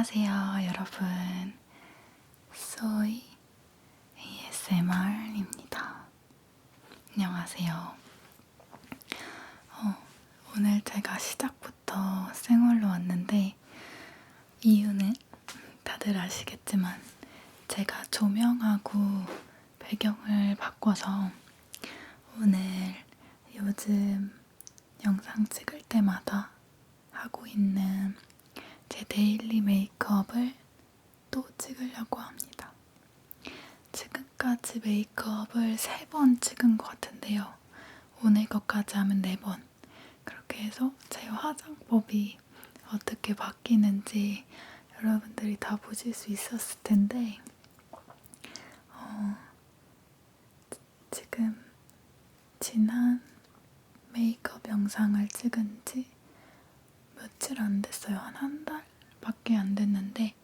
안녕하세요, 여러분. Soy ASMR입니다. 안녕하세요. 오늘 제가 시작부터 생얼로 왔는데 이유는 다들 아시겠지만 제가 조명하고 배경을 바꿔서 오늘 요즘 영상 찍을 때마다 하고 있는 제 데일리 메이크업을 또 찍으려고 합니다. 지금까지 메이크업을 3번 찍은 것 같은데요. 오늘 것까지 하면 4번. 그렇게 해서 제 화장법이 어떻게 바뀌는지 여러분들이 다 보실 수 있었을 텐데 지금 지난 메이크업 영상을 찍은 지 며칠 안 됐어요. 한 달밖에 안 됐는데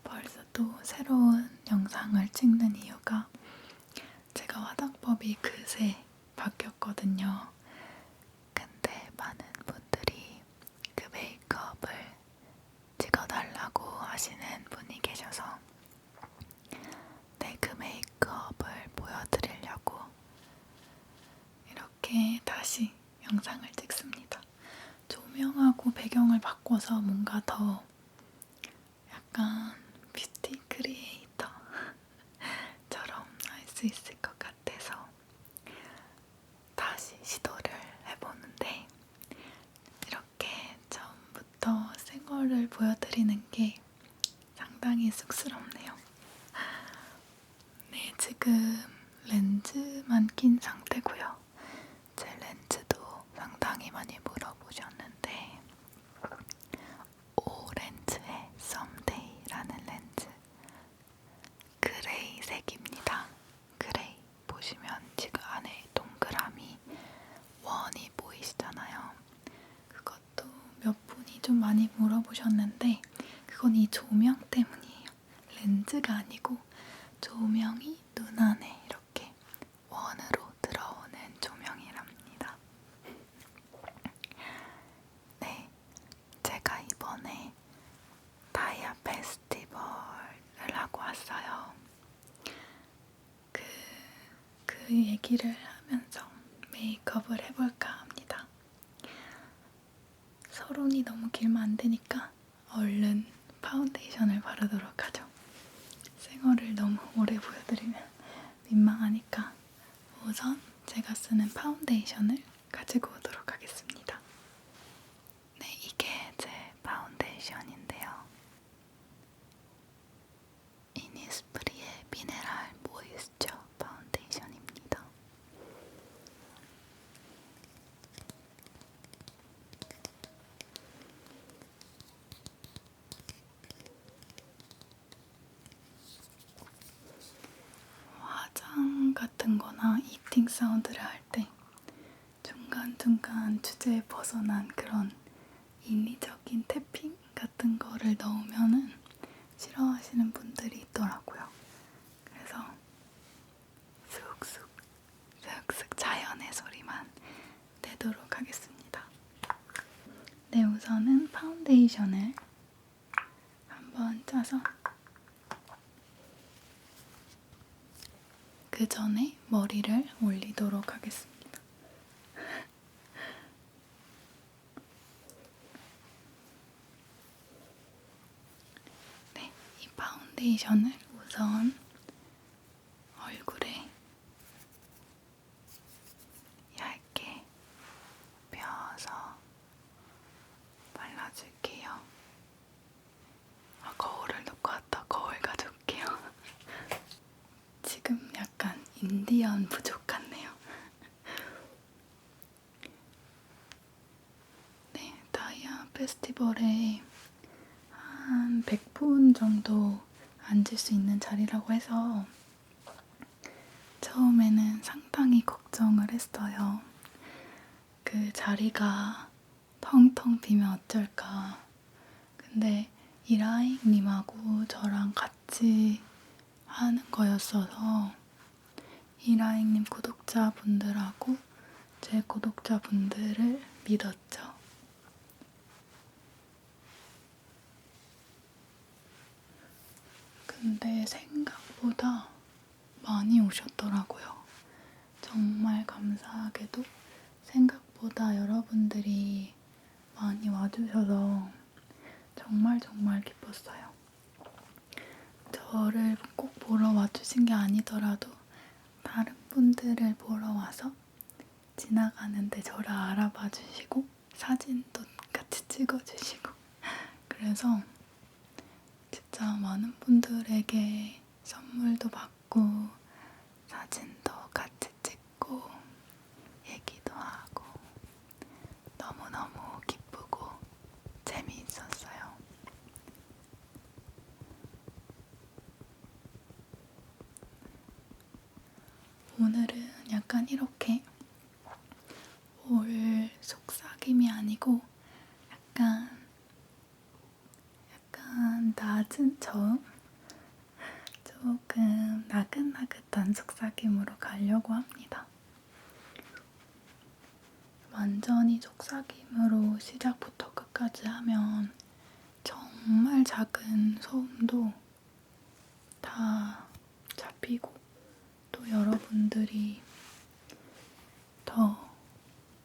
벌써 또 새로운 영상을 찍는 이유가 제가 화장법이 그새 바뀌었거든요. 근데 많은 분들이 그 메이크업을 찍어달라고 하시는 분이 계셔서 그 메이크업을 보여드리려고 이렇게 다시 영상을 찍습니다. 조명하고 배경을 바꿔서 뭔가 더 약간 뷰티 크리에이터처럼 할 수 있을 것 같아서 다시 시도를 해보는데 이렇게 처음부터 생얼을 보여드리는 게 상당히 쑥스럽네요. 네, 지금 렌즈만 낀 상태고요. 제 렌즈도 상당히 많이 물어보셨는데 오렌즈의 썸데이라는 렌즈 그레이 색입니다. 그레이 보시면 지금 안에 동그라미 원이 보이시잖아요. 그것도 몇 분이 좀 많이 물어보셨는데 그건 이 조명 때문이에요. 렌즈가 아니고 조명이 눈 안에 이렇게 원으로 들어오는 조명이랍니다. 네, 제가 이번에 다이아 페스티벌을 하고 왔어요. 그 얘기를 하면서 메이크업을 해볼까 합니다. 서론이 너무 길면 안 되니까 얼른 파운데이션을 바르도록 하죠. 생얼을 너무 오래 보여드리면 민망하니까 우선 제가 쓰는 파운데이션을 가지고 오도록 하겠습니다. 네, 이게 제 파운데이션인데요. 이니스프리의 미네랄 모이스처 파운데이션입니다. 화장 같은 거나 이팅 사운드를 할 때 중간중간 주제에 벗어난 그런 인위적인 태핑 같은 거를 넣으면은 싫어하시는 분들이 있더라고요. 그래서 쑥쑥 자연의 소리만 내도록 하겠습니다. 네, 우선은 파운데이션을 한번 짜서 그 전에 머리를 올리도록 하겠습니다. 네, 이 파운데이션을 우선 얼굴에 얇게 펴서 발라줄게요. 거울을 놓고 왔다. 거울 가져올게요. 지금 약간 인디언 부족 같네요. 네, 다이아 페스티벌에 한 100분 정도 앉을 수 있는 자리라고 해서 처음에는 상당히 걱정을 했어요. 그 자리가 텅텅 비면 어쩔까. 근데 이라잉님하고 저랑 같이 하는 거였어서 이라잉님 구독자분들하고 제 구독자분들을 믿었죠. 근데 생각보다 많이 오셨더라고요. 정말 감사하게도 생각보다 여러분들이 많이 와주셔서 정말 정말 기뻤어요. 저를 꼭 보러 와주신 게 아니더라도 다른 분들을 보러 와서 지나가는데 저를 알아봐 주시고 사진도 같이 찍어주시고 그래서 진짜 많은 분들에게 선물도 받고 사진도 같이 찍고 얘기도 하고 너무너무 기쁘고 재미있었어요. 오늘은 약간 이렇게 올 속삭임이 아니고 약간 낮은 저음? 조금 나긋나긋한 속삭임으로 가려고 합니다. 완전히 속삭임으로 시작부터 끝까지 하면 정말 작은 소음도 다 잡히고 또 여러분들이 더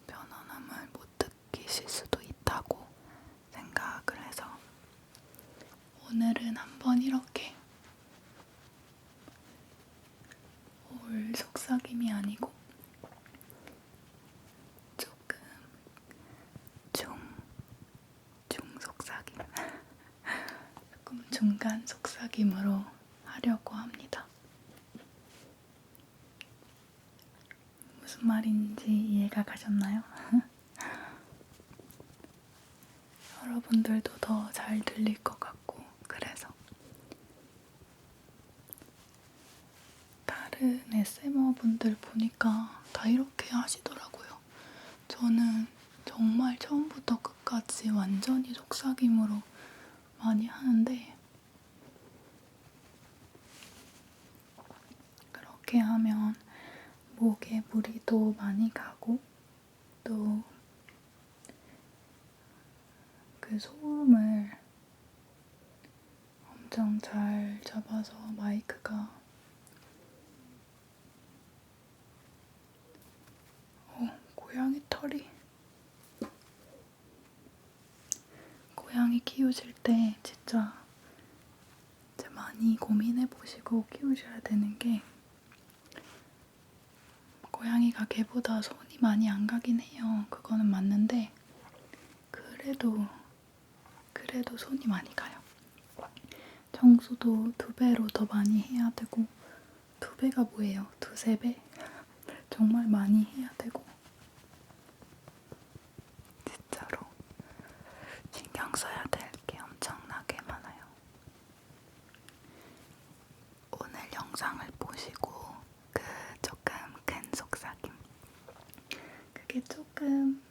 편안함을 못 느끼실 수도 있다고 생각을 해서 오늘은 한번 이렇게 올 속삭임이 아니고 조금 중 속삭임 조금 중간 속삭임으로 하려고 합니다. 무슨 말인지 이해가 가셨나요? 여러분들도 더 잘 들릴 것 같고 그래서 다른 SMR분들 보니까 다 이렇게 하시더라고요. 저는 정말 처음부터 끝까지 완전히 속삭임으로 많이 하는데 그렇게 하면 목에 무리도 많이 가고 또 그 소음을 엄청 잘 잡아서 마이크가 고양이 털이 고양이 키우실 때 진짜 많이 고민해보시고 키우셔야 되는 게 고양이가 개보다 손이 많이 안 가긴 해요. 그거는 맞는데 그래도 손이 많이 가요. 청소도 2배로 더 많이 해야 되고 2배가 뭐예요? 2~3배? 정말 많이 해야 되고 진짜로 신경 써야 될 게 엄청나게 많아요. 오늘 영상을 보시고 그 조금 큰 속삭임 그게 조금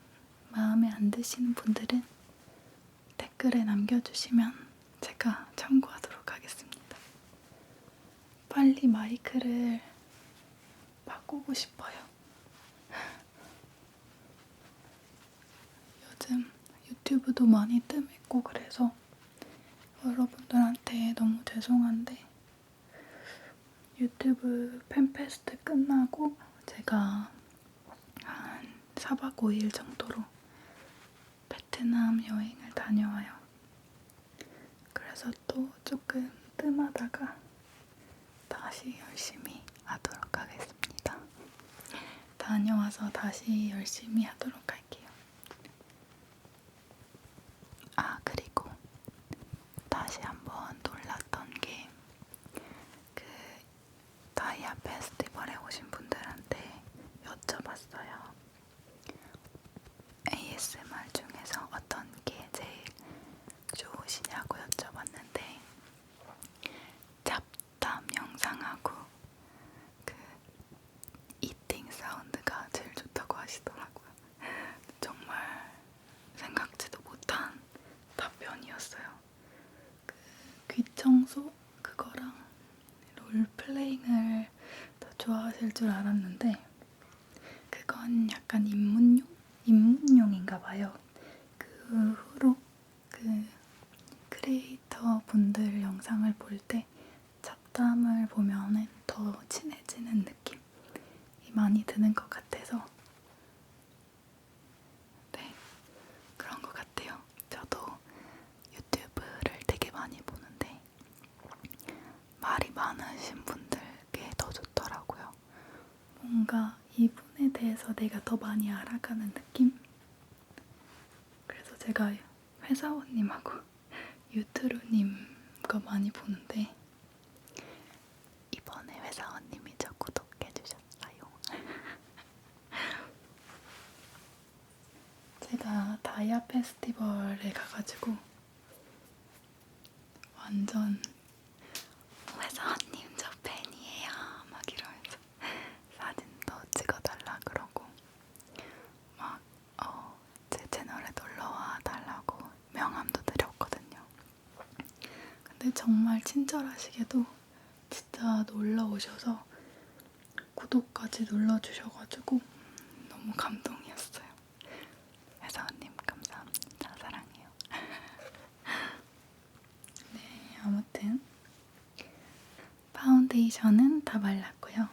마음에 안 드시는 분들은 댓글에 남겨주시면 제가 참고하도록 하겠습니다. 빨리 마이크를 바꾸고 싶어요. 요즘 유튜브도 많이 뜸했고 그래서 여러분들한테 너무 죄송한데 유튜브 팬페스트 끝나고 제가 한 4박 5일 정도로 베트남 여행을 다녀와요. 그래서 또 조금 뜸하다가 다시 열심히 하도록 하겠습니다. 다녀와서 다시 열심히 하도록 할게요. 그리고 다시 한번 놀랐던 게 그 다이아 페스티벌에 오신 분들한테 여쭤봤어요. ASMR 중에서 어떤 게 제일 좋으시냐고 여쭤봤는데 잡담 영상하고 그 이팅 사운드가 제일 좋다고 하시더라고요. 정말 생각지도 못한 답변이었어요. 그 귀청소 그거랑 롤플레잉을 더 좋아하실 줄 알았는데 그건 약간 입문용인가 봐요. 그 후로 그 크리에이터 분들 영상을 볼 때 뒷담을 보면은 더 친해지는 느낌이 많이 드는 것 같아서 네, 그런 것 같아요. 저도 유튜브를 되게 많이 보는데 말이 많으신 분들께 더 좋더라고요. 뭔가 이분에 대해서 내가 더 많이 알아가는 느낌? 그래서 제가 회사원님하고 유튜브님 거 많이 보는데 이번에 회사원님이 저 구독해주셨어요. 제가 다이아 페스티벌에 가가지고 완전 회사원님 저 팬이에요 막 이러면서 사진도 찍어달라 그러고 막 제 채널에 놀러와 달라고 명함도 드렸거든요. 근데 정말 친절하시게도 진짜 놀러 오셔서 구독까지 눌러주셔가지고 너무 감동이었어요. 회사원님 감사합니다. 사랑해요. 네, 아무튼 파운데이션은 다 발랐고요.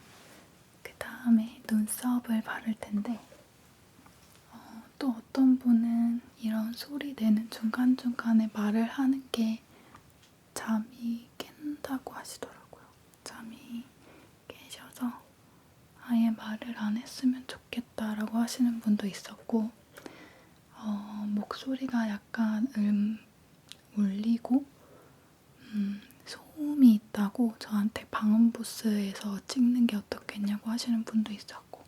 그 다음에 눈썹을 바를 텐데 또 어떤 분은 이런 소리 내는 중간중간에 말을 하는 게 잠이 깬다고 하시더라고요. 잠이 깨셔서 아예 말을 안 했으면 좋겠다라고 하시는 분도 있었고 목소리가 약간 울리고 소음이 있다고 저한테 방음 부스에서 찍는 게 어떻겠냐고 하시는 분도 있었고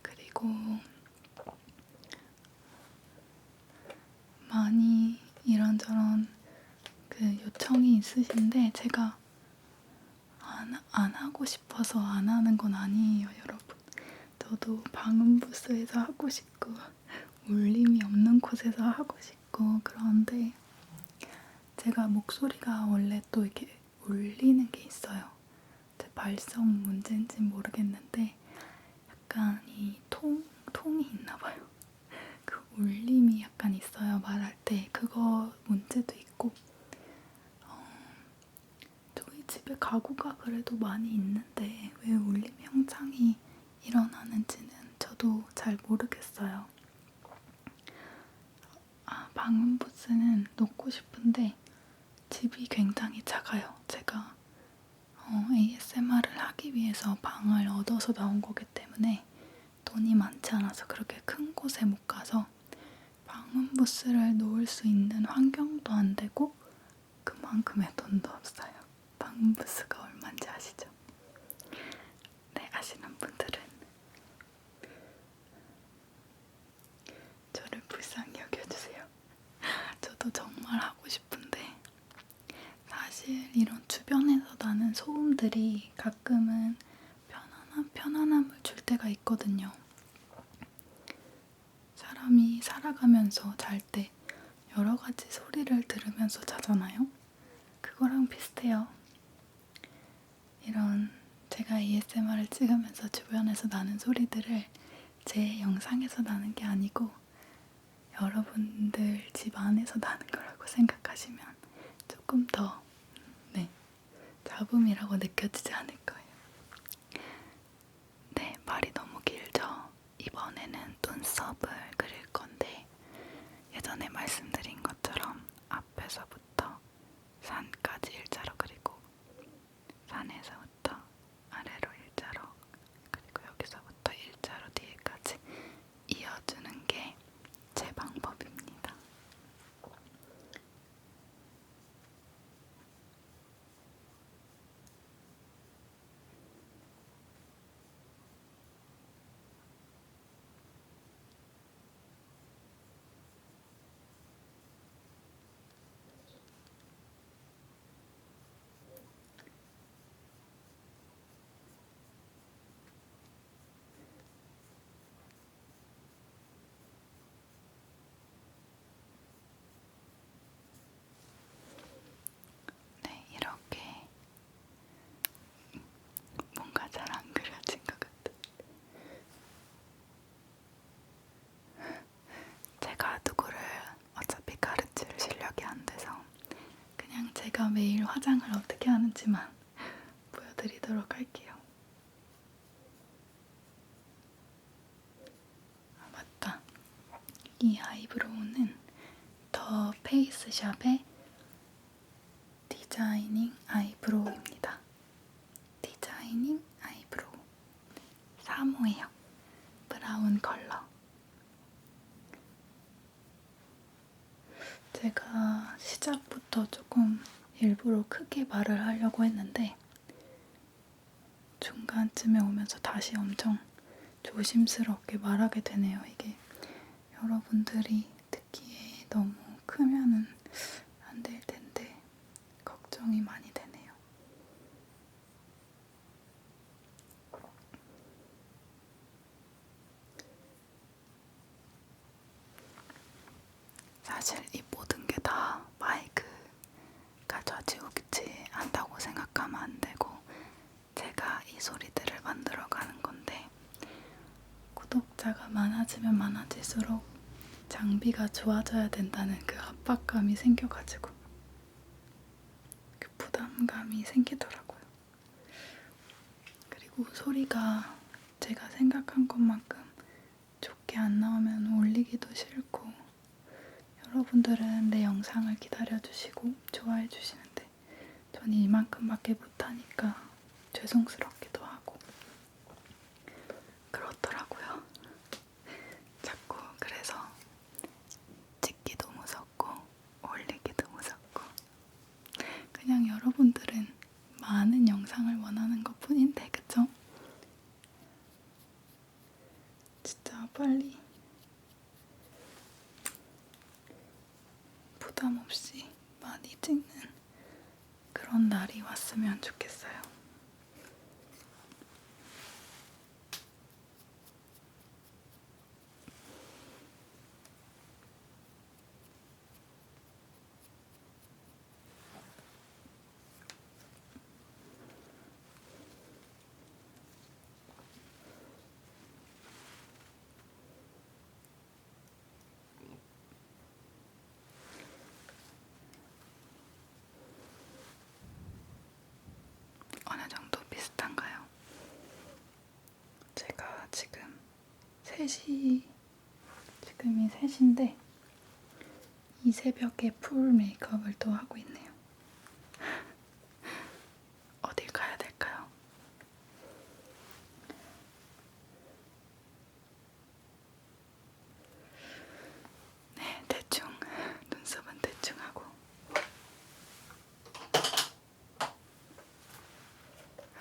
그리고 많이 이런저런 그 요청이 있으신데 제가 안 하고 싶어서 안 하는 건 아니에요, 여러분. 저도 방음 부스에서 하고 싶고 울림이 없는 곳에서 하고 싶고 그런데 제가 목소리가 원래 또 이렇게 울리는 게 있어요. 제 발성 문제인지 모르겠는데 약간 이 통이 있나 봐요. 그 울림이 약간 있어요, 말할 때. 그거 문제도 있고 저희 집에 가구가 그래도 많이 있는데 왜 울림 현상이 일어나는지는 저도 잘 모르겠어요. 방음 부스는 놓고 싶은데 집이 굉장히 작아요. 제가 ASMR을 하기 위해서 방을 얻어서 나온 거기 때문에 돈이 많지 않아서 그렇게 큰 곳에 못 가서 방음 부스를 놓을 수 있는 환경도 안 되고 그만큼의 돈도 없어요. 방음 부스가 얼마인지 아시죠? 네, 아시는 분들은 저를 불쌍히 여겨주세요. 저도 정말 하고 싶은데 사실 이런 주변에서 나는 소음들이 가끔은 편안함을 줄 때가 있거든요. 사람이 살아가면서 잘 때 여러 가지 소리를 들으면서 자잖아요. 그거랑 비슷해요. 이런 제가 ASMR을 찍으면서 주변에서 나는 소리들을 제 영상에서 나는 게 아니고 여러분들 집 안에서 나는 거라고 생각하시면 조금 더 잡음이라고 느껴지지 않을 거예요. 네, 말이 너무 길죠? 이번에는 눈썹을 그릴 건데 예전에 말씀드린 것처럼 앞에서부터 산까지 일자로 그리고 산에서부터 아래로 일자로 그리고 여기서부터 일자로 뒤에까지 이어주는 게 제 방법입니다. 네, 이렇게 뭔가 잘 안 그려진 것 같아요. 제가 누구를 어차피 가르칠 실력이 안 돼서 그냥 제가 매일 화장을 어떻게 하는지만 보여드리도록 할게요. 아, 맞다. 이 아이브로우는 더 페이스샵의 디자이닝 아이브로우입니다. 디자이닝 아이브로우 3호예요. 브라운 컬러. 제가 시작부터 조금 일부러 크게 말을 하려고 했는데 중간쯤에 오면서 다시 엄청 조심스럽게 말하게 되네요. 이게 여러분들이 듣기에 너무 크면은 안 될 텐데 걱정이 많이 되네요. 사실 이 모든 게 다 마이크가 좌지우지 한다고 생각하면 안 되고 제가 이 소리들을 만들어가는 건데 구독자가 많아지면 많아질수록 장비가 좋아져야 된다는 그 압박감이 생겨가지고 그 부담감이 생기더라고요. 그리고 소리가 제가 생각한 것만큼 좋게 안 나오면 올리기도 싫고 여러분들은 내 영상을 기다려주시고 좋아해주시는데 전 이만큼밖에 못하니까 죄송스럽기도 하고 그렇더라고요. 자꾸 그래서 찍기도 무섭고 올리기도 무섭고 그냥 여러분들은 많은 영상을 원하는 것 뿐인데 그쵸? 진짜 빨리 부담 없이 많이 찍는 그런 날이 왔으면 좋겠어요. 어느 정도 비슷한가요? 제가 지금 3시, 지금이 3시인데 이 새벽에 풀 메이크업을 또 하고 있네요. 어딜 가야 될까요? 네, 대충 눈썹은 대충 하고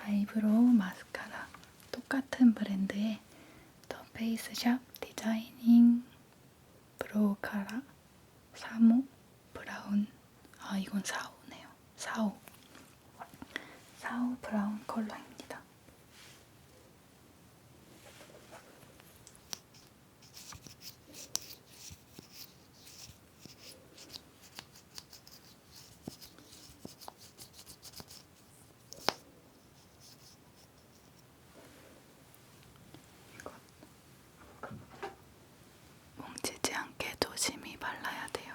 아이브로우 마스카라 똑같은 브랜드의 더 페이스샵 디자이닝 브로우 카라 3호 브라운 이건 4호네요. 4호 브라운 컬러입니다. 뭉치지 않게 조심히 발라야 돼요.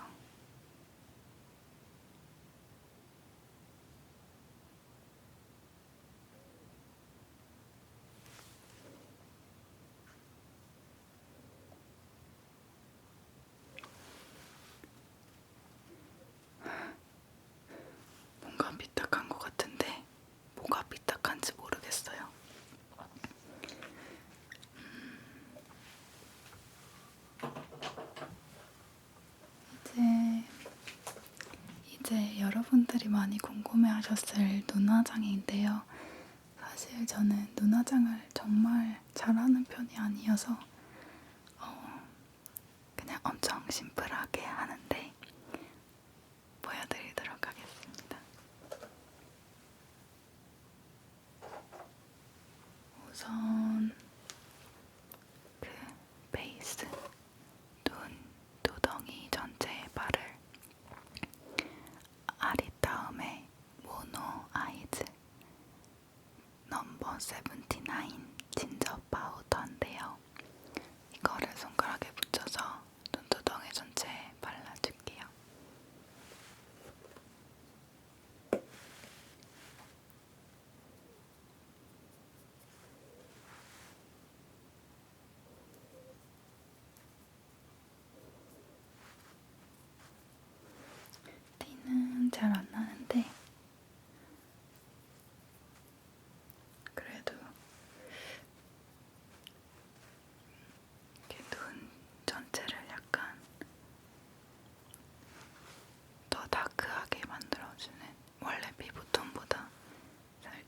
뭔가 삐딱한 것 같은데 뭐가 삐딱한지 모르겠어요. 이제 여러분들이 많이 궁금해하셨을 눈화장인데요. 사실 저는 눈화장을 정말 잘하는 편이 아니어서 그냥 엄청 심플하게 하는데 보여드리도록 하겠습니다. 우선 그 베이스 눈 두덩이 전체에 바를 아리따움의 모노 아이즈 넘버 79 진저 파우더인데요. 이거를 손가락에 묻혀서 눈두덩이 전체에 발라줄게요.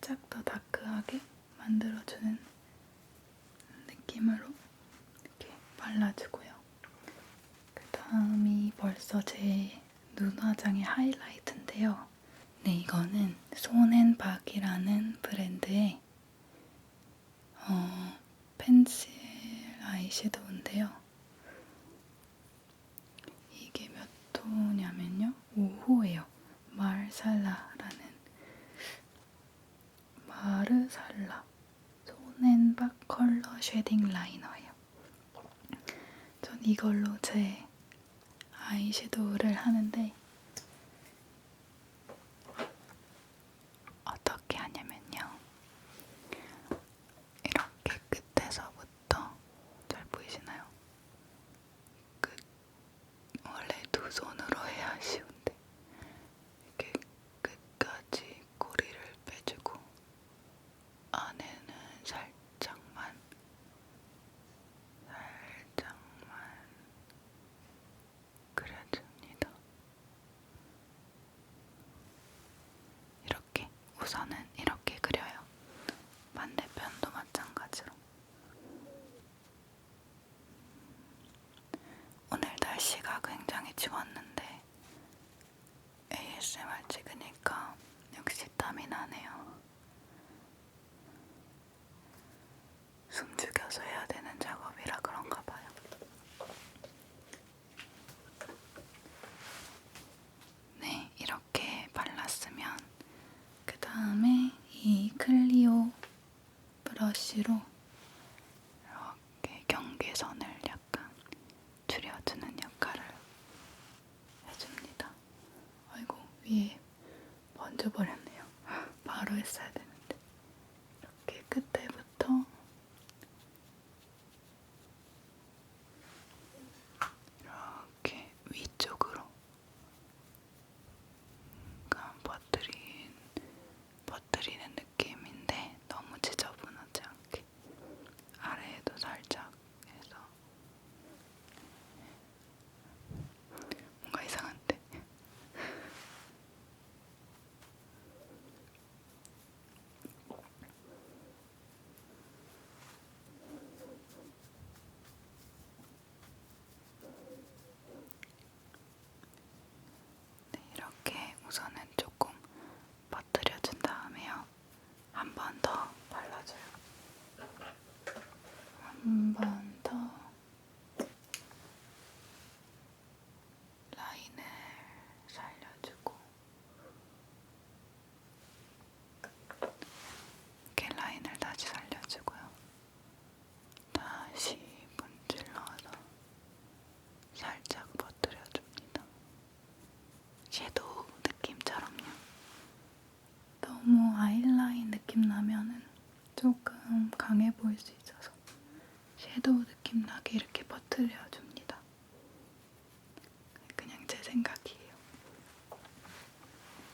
살짝 더 다크하게 만들어주는 느낌으로 이렇게 발라주고요. 그 다음이 벌써 제 눈 화장의 하이라이트인데요. 네, 이거는 손앤박이라는 브랜드의 펜슬 아이섀도우인데요. 이게 몇 호냐면요. 5호예요. 마르살라 손앤박 컬러 쉐딩 라이너예요. 전 이걸로 제 아이섀도우를 하는데 어떻게 하냐면요. 이렇게 끝에서부터 잘 보이시나요? 원래 두 손으로 해야 쉬운데 이렇게 끝까지 꼬리를 빼주고 안에는 살짝만 그려줍니다. 이렇게 우선은 이렇게 그려요. 반대편도 마찬가지로. 오늘 날씨가 굉장히 추웠는데 ASMR 찍으니까 역시 땀이 나네요. 숨 죽여서 해야 되는 작업이라 그런가 봐요. 네, 이렇게 발랐으면 그 다음에 이 클리오 브러쉬로 이렇게 경계선을 약간 줄여주는 역할을 해줍니다. 아이고, 위에 번져버렸네요. 바로 했어야 되는데. 이렇게 끝에부터 이렇게 위쪽으로 약간 버뜨리는 느낌인데 너무 지저분하지 않게 아래에도 살짝 해서 뭔가 이상한데? 네, 이렇게 우선은 조금 버뜨려준 다음에요. 한 번 더 발라줘요. 한 번 더 라인을 살려주고 이렇게 라인을 다시 살려주고요. 다시 문질러서 살짝 버뜨려줍니다. 섀도우 느낌처럼요. 너무 아이라인 느낌 나면은 조금 강해 보일 수 있어서 섀도우 느낌 나게 이렇게 버뜨려줍니다. 그냥 제 생각이에요.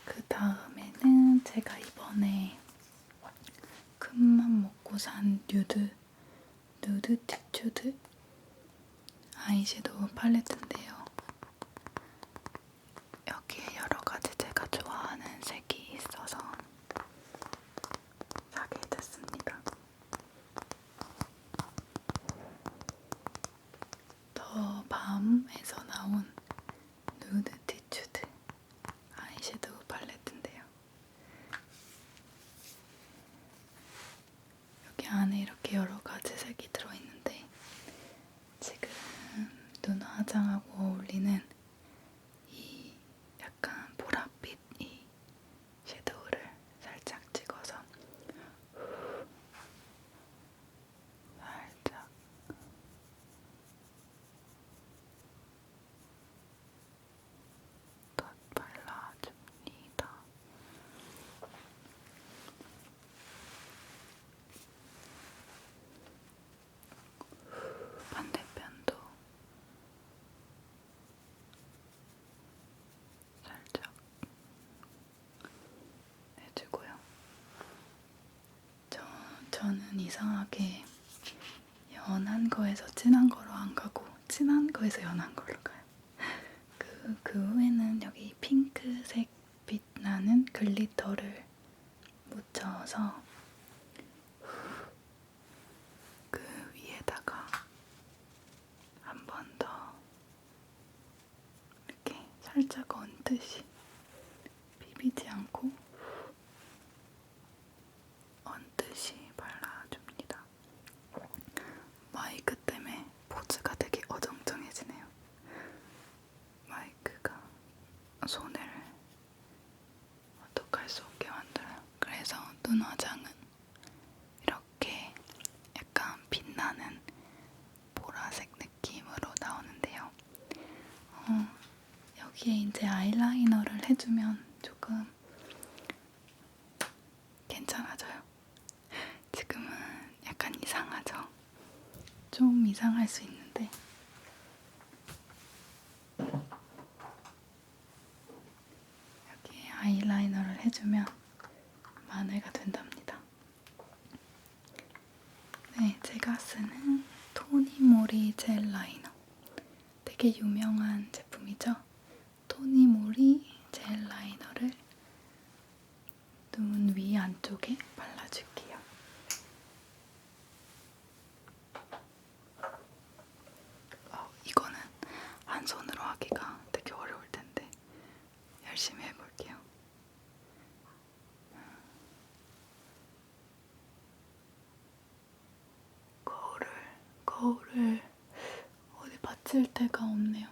그 다음에는 제가 이번에 큰맘 먹고 산 누드 티추드 아이섀도우 팔레트인데요. 여기에 여러 가지 제가 좋아하는 색이 있어서 사게 됐습니다. 더 밤에서 나온 누드 티추드 아이섀도우 팔레트인데요. 여기 안에 이렇게 여러 가지 색이 들어있는데 지금 눈 화장하고 어울리는 이 약간 보랏빛 이 섀도우를 살짝 찍어서 살짝 덧 발라줍니다. 반대편도 살짝 해주고요. 저는 이상하게 연한 거에서 진한 거로 안 가고 진한 거에서 연한 걸로 가요. 그 후에는 여기 핑크색 빛나는 글리터를 묻혀 넣어서 그 위에다가 한 번 더 이렇게 살짝 얹듯이 비비지 않고 얹듯이 발라줍니다. 마이크 때문에 포즈가 되게 어정쩡해지네요. 마이크가 손을 어떡할 수 없게 만들어요. 그래서 눈 화장은 이렇게 약간 빛나는 보라색 느낌으로 나오는데요. 여기에 이제 아이라이너를 해주면 조금 괜찮아져요. 지금은 약간 이상하죠? 좀 이상할 수 있는데 여기에 아이라이너를 해주면 만회가 된답니다. 네, 제가 쓰는 토니모리 젤 라이너. 되게 유명한 제품이죠? 토니모리 젤 라이너를 눈 위 안쪽에 발라줄게요. 이거는 한 손으로 하기가 되게 어려울 텐데 열심히 해볼게요. 거울을 어디 받칠 데가 없네요.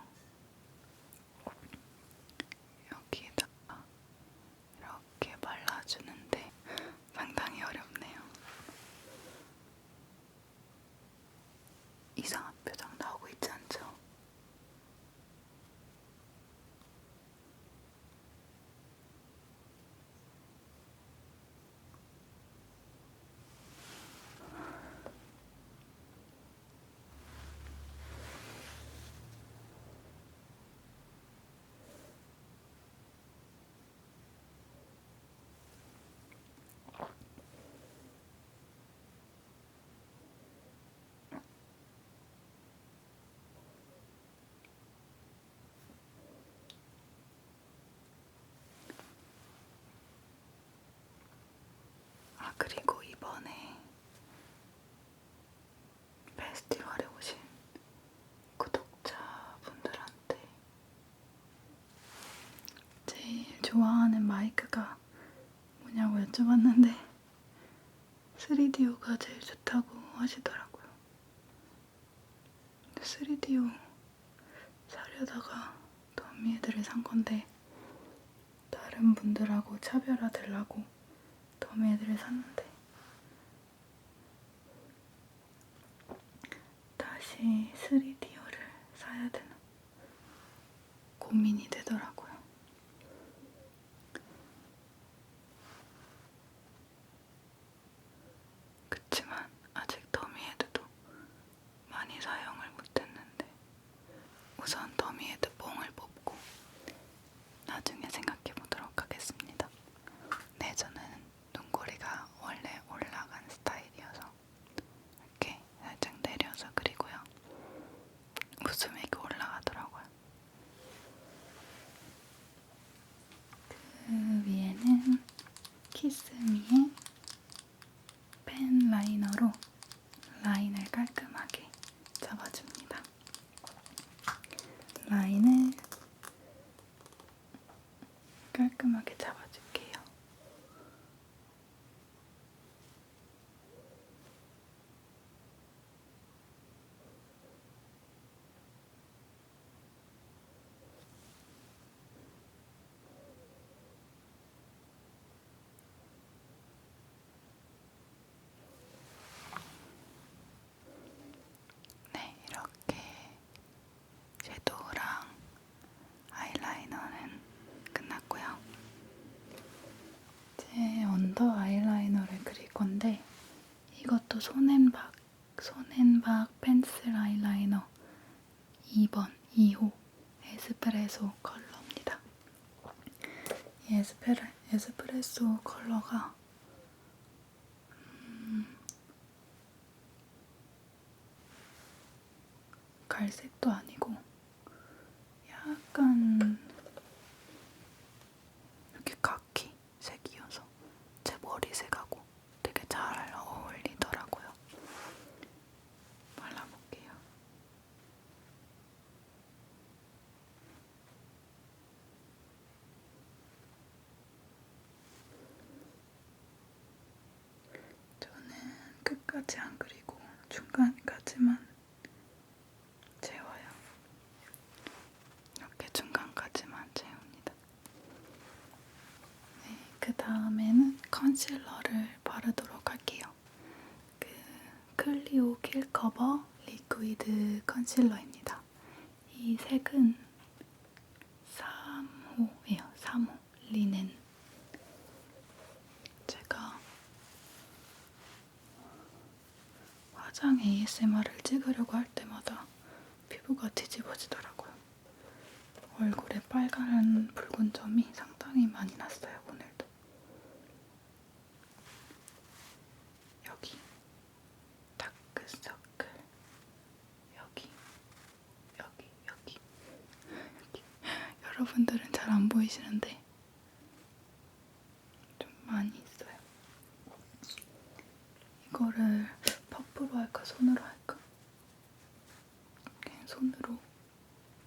여기에다가 이렇게 발라주는데 상당히 어렵네요. 이상한 표정 나오고 있지 않죠? 그리고 이번에 페스티벌에 오신 구독자분들한테 제일 좋아하는 마이크가 뭐냐고 여쭤봤는데 3DO가 제일 좋다고 하시더라고요. 3DO 사려다가 더미헤드를 산 건데 다른 분들하고 차별화되려고 더미헤드를 샀는데 다시 3DO를 사야 되나 고민이 되더라고요. 그치만 아직 더미헤드도 많이 사용을 못했는데 우선 더미헤드 뽕을 뽑고 나중에 생각해보도록 하겠습니다. 네, 저는 눈꼬리가 원래 올라간 스타일이어서 이렇게 살짝 내려서 그리고요. 웃음이 올라가더라고요. 그 위에는 키스미의 펜 라이너로 라인을 깔끔하게 잡아줍니다. 라인을 깔끔하게 잡아줄게요. 네, 이렇게 섀도우랑 아이라이너는 끝났고요. 이제 언더 아이라이너를 그릴 건데 이것도 손앤박 펜슬 아이라이너 2번, 2호 에스프레소 컬러입니다. 이 에스프레소 컬러가 갈색도 아니고 약간 이렇게 카키 색이어서 제 머리색하고 끝까지 안 그리고 중간까지만 채워요. 이렇게 중간까지만 채웁니다. 네, 그 다음에는 컨실러를 바르도록 할게요. 그 클리오 킬커버 리퀴드 컨실러입니다. 이 색은 3호예요. 3호 리넨. 제가 화장 ASMR을 찍으려고 할 때마다 피부가 뒤집어지더라고요. 얼굴에 빨간 붉은 점이 상당히 많이 났어요, 오늘도. 여기 다크서클, 여기. 여러분들은 잘 안 보이시는데 좀 많이 있어요. 이거를 퍼프로 할까 손으로 할까? 그냥 손으로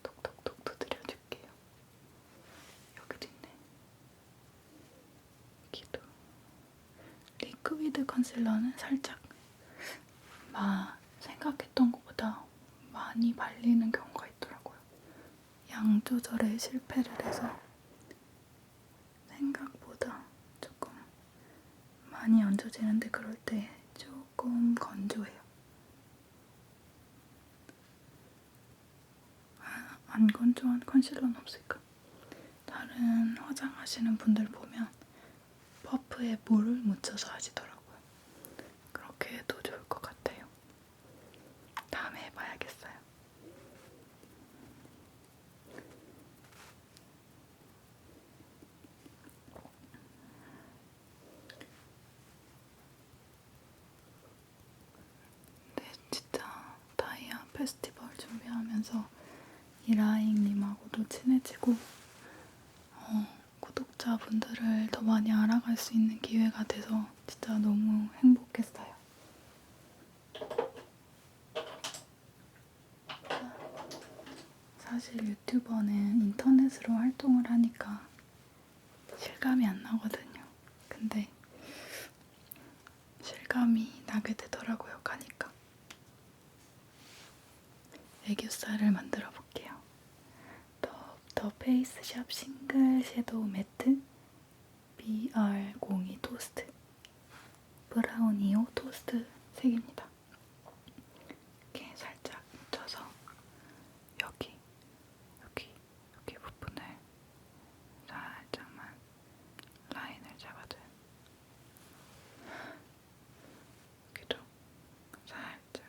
톡톡톡 두드려줄게요. 여기도 있네. 여기도. 리퀴드 컨실러는 살짝 생각했던 것보다 많이 발리는 경우가 있더라고요. 양 조절에 실패를 해서 생각보다 조금 많이 얹어지는데 그럴 때 조금 건조해요. 안 건조한 컨실러는 없을까? 다른 화장하시는 분들 보면 퍼프에 물을 묻혀서 하시더라고요. 그렇게 해도 좋을 것 같아요. 다음에 해봐야겠어요. 네, 진짜 다이아 페스티벌 준비하면서 이라잉님하고도 친해지고 구독자분들을 더 많이 알아갈 수 있는 기회가 돼서 진짜 너무 행복했어요. 사실 유튜버는 인터넷으로 활동을 하니까 실감이 안 나거든요. 근데 실감이 나게 되더라고요, 가니까. 애교살을 만들어 볼게요. 더 페이스샵 싱글 섀도우 매트 BR02 토스트 브라우니오 토스트 색입니다. 이렇게 살짝 묻혀서 여기 부분을 살짝만 라인을 잡아줘요. 여기도 살짝.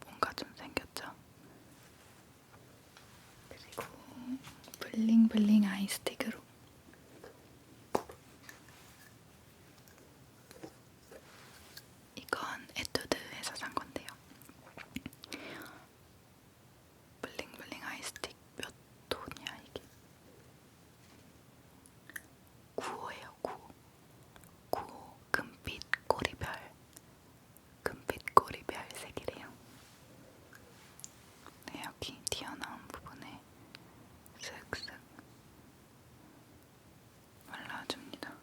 뭔가 좀 생겼죠? 그리고 블링블링 아이스틱으로 이건 에뛰드에서 산 건데요. 블링블링 아이스틱 몇 톤이야 이게? 9호예요. 9호 금빛 꼬리별 색이래요. 네, 여기 튀어나온 부분에 슥슥 발라줍니다.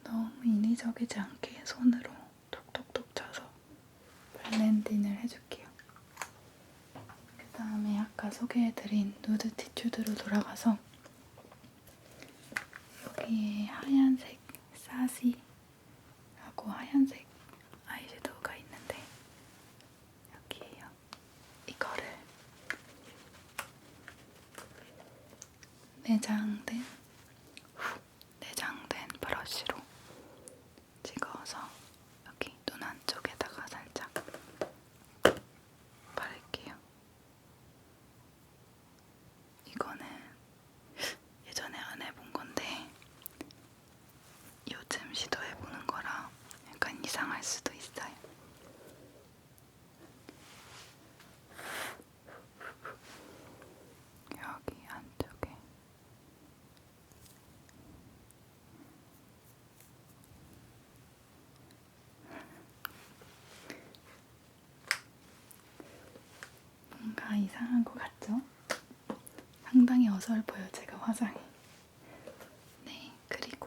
너무 인위적이지 않게 손으로 톡톡톡 쳐서 블렌딩을 해줄게요. 그 다음에 아까 소개해드린 누드 티튜드로 돌아가서 여기에 하얀색 사시라고 하얀색 아이섀도우가 있는데 여기에요. 이거를 내장된 브러쉬로 찍어서 여기 눈 안쪽에다가 살짝 바를게요. 이거는 예전에 안 해본 건데 요즘 시도해보는 거라 약간 이상할 수도 있어요. 여기 안쪽에 뭔가 이상한 것 같죠? 상당히 어설퍼요, 제가 화장이. 네, 그리고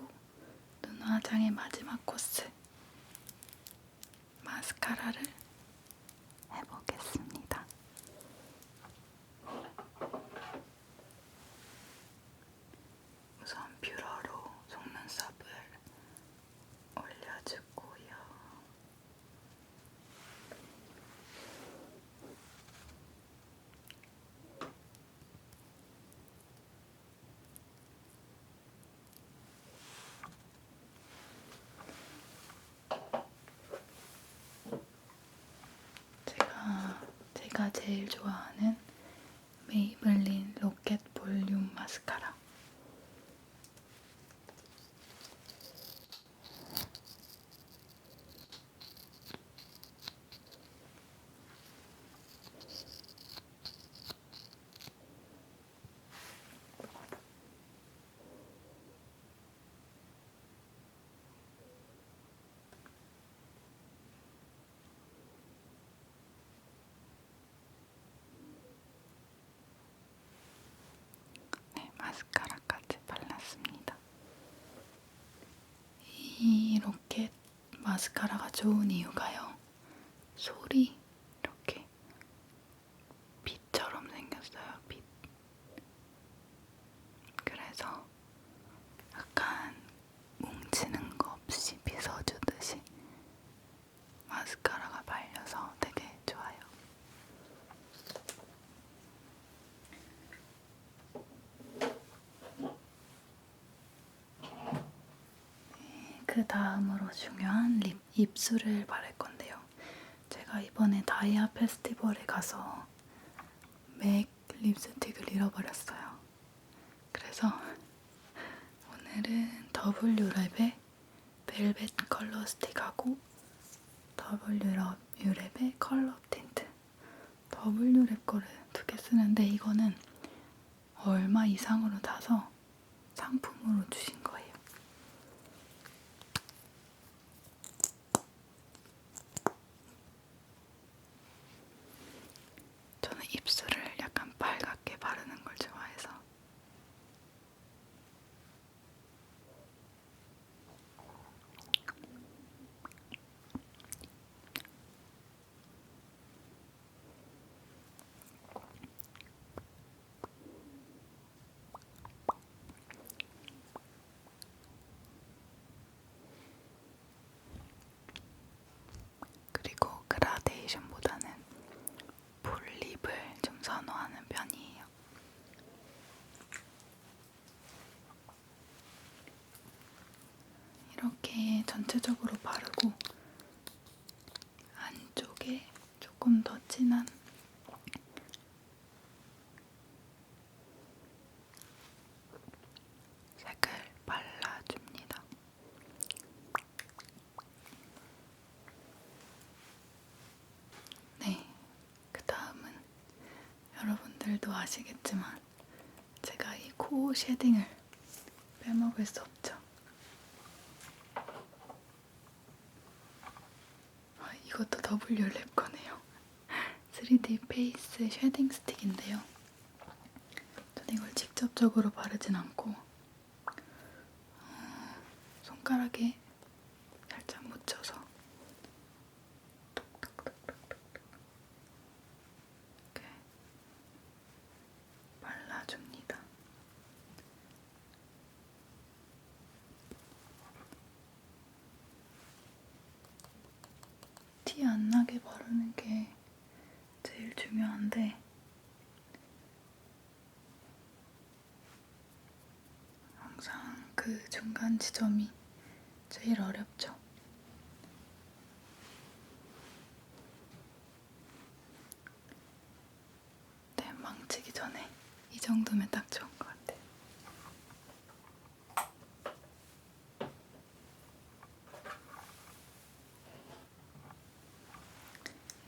제가 제일 좋아하는 메이블린 로켓 볼륨 마스카라. 네, 마스카라까지 발랐습니다. 이 로켓 마스카라가 좋은 이유가요. 솔이 이렇게 빛처럼 생겼어요. 빛. 그래서 약간 뭉치는 거 없이 빗어주듯이 마스카라가 발려서 되게 좋아요. 그 다음으로 중요한 입술을 바를 건데요. 제가 이번에 다이아 페스티벌에 가서 맥 립스틱을 잃어버렸어요. 그래서 오늘은 W랩의 벨벳 컬러 스틱하고 W랩의 컬러 틴트, W랩 거를 2개 쓰는데 이거는 얼마 이상으로 타서 상품으로 주신 거예요. 저는 입술을 약간 빨갛게 바르는 걸 좋아해서. 그리고 그라데이션보다는 풀립을 좀 선호하는 편이에요. 이렇게 전체적으로 바르고 안쪽에 조금 더 진한 색을 발라줍니다. 네, 그 다음은 여러분들도 아시겠지만 제가 이 코 쉐딩을 빼먹을 수 없죠. 이것도 W랩 거네요. 3D 페이스 쉐딩 스틱인데요. 전 이걸 직접적으로 바르진 않고 손가락에 살짝 묻혀서 이렇게 발라줍니다. 티 안 나게 바르는 게 제일 중요한데 항상 그 중간 지점이 제일 어렵죠. 네, 망치기 전에 이 정도면 딱 좋은 것 같아요.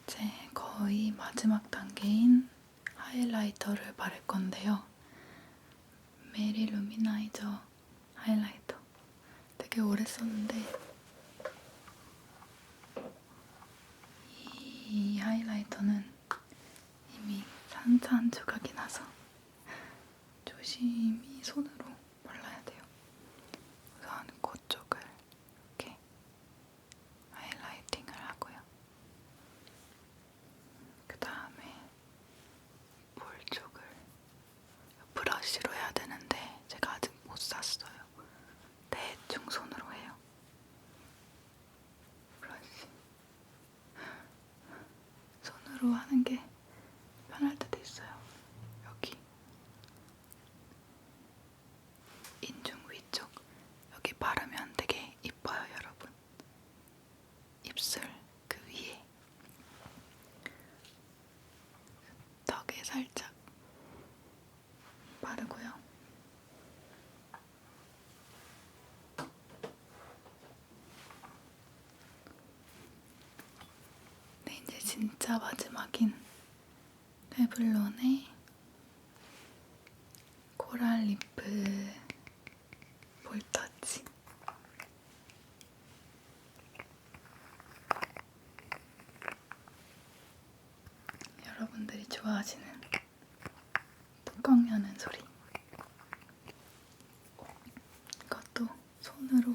이제 거의 마지막 단계인 하이라이터를 바를 건데요. 메리 루미나이저 하이라이터. 되게 오래 썼는데 이 하이라이터는 이미 산산조각이 나서 조심히 손으로 발라야 돼요. 우선 코 쪽을 이렇게 하이라이팅을 하고요. 그 다음에 볼 쪽을 브러쉬로 해야 되는데 제가 아직 못 샀어요. 대충 손으로 해요. 브러쉬. 손으로 하는 게 편할 때도 있어요. 여기 인중 위쪽 여기 바르면 되게 이뻐요, 여러분. 입술 그 위에 진짜 마지막인 레블론의 코랄 리프 볼터치. 여러분들이 좋아하시는 뚜껑 여는 소리. 이것도 손으로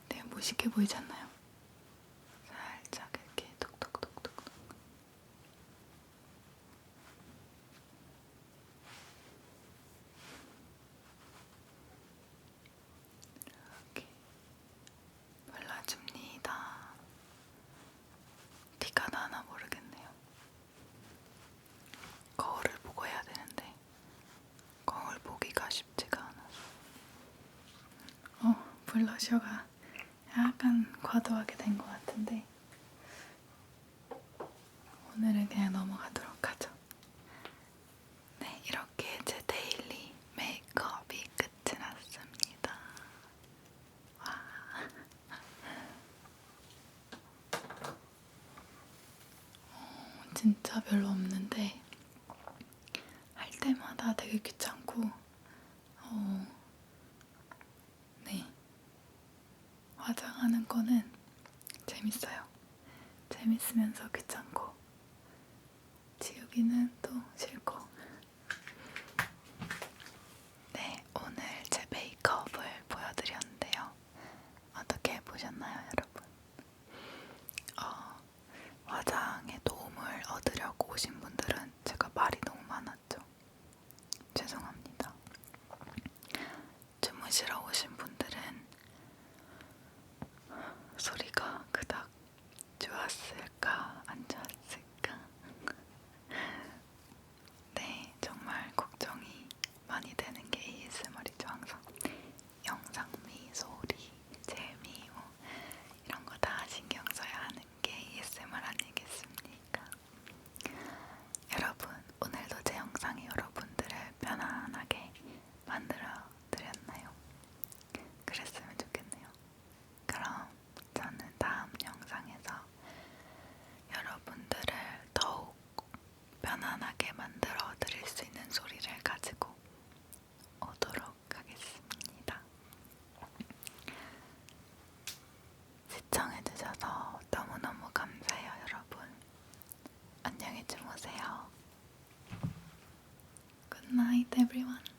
되게 멋있게 보이지 않나요? 살짝 이렇게 톡톡톡톡톡. 이렇게 발라줍니다. 티가 나나 모르겠네요. 거울을 보고 해야 되는데 거울 보기가 쉽지가 않아서. 블러셔가 약간 과도하게 된 것 같은데 오늘은 그냥 넘어가도록 하죠. 네, 이렇게 제 데일리 메이크업이 끝이 났습니다. 와. 진짜 별로 없는데 할 때마다 되게 귀찮고 네, 화장하는 거는 재밌어요. 재밌으면서 귀찮고 지우기는 또 싫고. 네, 오늘 제 메이크업을 보여드렸는데요. 어떻게 보셨나요, 여러분? 화장에 도움을 얻으려고 오신 분들은 제가 말이 너무 많았죠. 죄송합니다. 주무시러 오신 분들은 소리가 그닥 좋았을까 안 좋았을까? 네, 정말 걱정이 많이 되는 게 ASMR이죠. 항상 영상미, 소리, 재미 이런 거 다 신경 써야 하는 게 ASMR 아니겠습니까? 여러분, 오늘도 제 영상이 여러분들을 편안하게 만들어 드렸나요? 그랬으면 좋겠네요. 그럼 저는 다음 영상에서 여러분들을 더욱 편안하게 만들어 드릴 수 있는 소리를 가지고 오도록 하겠습니다. 시청해주셔서 너무너무 감사해요, 여러분. 안녕히 주무세요. Good night, everyone.